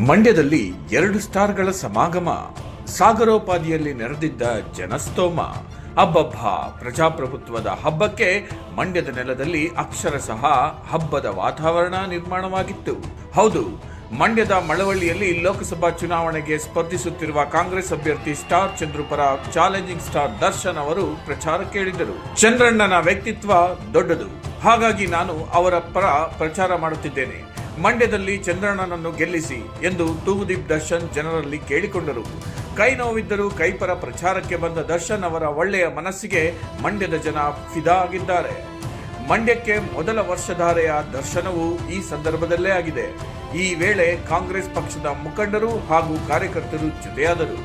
ಮಂಡ್ಯದಲ್ಲಿ 2 ಸ್ಟಾರ್ಗಳ ಸಮಾಗಮ, ಸಾಗರೋಪಾದಿಯಲ್ಲಿ ನೆರೆದಿದ್ದ ಜನಸ್ತೋಮ. ಅಬ್ಬಬ್ಬ, ಪ್ರಜಾಪ್ರಭುತ್ವದ ಹಬ್ಬಕ್ಕೆ ಮಂಡ್ಯದ ನೆಲದಲ್ಲಿ ಅಕ್ಷರಶಃ ಹಬ್ಬದ ವಾತಾವರಣ ನಿರ್ಮಾಣವಾಗಿತ್ತು. ಹೌದು, ಮಂಡ್ಯದ ಮಳವಳ್ಳಿಯಲ್ಲಿ ಲೋಕಸಭಾ ಚುನಾವಣೆಗೆ ಸ್ಪರ್ಧಿಸುತ್ತಿರುವ ಕಾಂಗ್ರೆಸ್ ಅಭ್ಯರ್ಥಿ ಸ್ಟಾರ್ ಚಂದ್ರು ಪರ ಚಾಲೆಂಜಿಂಗ್ ಸ್ಟಾರ್ ದರ್ಶನ್ ಅವರು ಪ್ರಚಾರಕ್ಕೆ ಇಳಿದರು. ಚಂದ್ರಣ್ಣನ ವ್ಯಕ್ತಿತ್ವ ದೊಡ್ಡದು, ಹಾಗಾಗಿ ನಾನು ಅವರ ಪರ ಪ್ರಚಾರ ಮಾಡುತ್ತಿದ್ದೇನೆ. ಮಂಡ್ಯದಲ್ಲಿ ಚಂದ್ರಣ್ಣನನ್ನು ಗೆಲ್ಲಿಸಿ ಎಂದು ತೂಗುದೀಪ್ ದರ್ಶನ್ ಜನರಲ್ಲಿ ಕೇಳಿಕೊಂಡರು. ಕೈ ನೋವಿದ್ದರೂ ಕೈಪರ ಪ್ರಚಾರಕ್ಕೆ ಬಂದ ದರ್ಶನ್ ಅವರ ಒಳ್ಳೆಯ ಮನಸ್ಸಿಗೆ ಮಂಡ್ಯದ ಜನ ಫಿದಾ ಆಗಿದ್ದಾರೆ. ಮಂಡ್ಯಕ್ಕೆ ಮೊದಲ ವರ್ಷಧಾರೆಯ ದರ್ಶನವು ಈ ಸಂದರ್ಭದಲ್ಲೇ ಆಗಿದೆ. ಈ ವೇಳೆ ಕಾಂಗ್ರೆಸ್ ಪಕ್ಷದ ಮುಖಂಡರು ಹಾಗೂ ಕಾರ್ಯಕರ್ತರು ಜೊತೆಯಾದರು.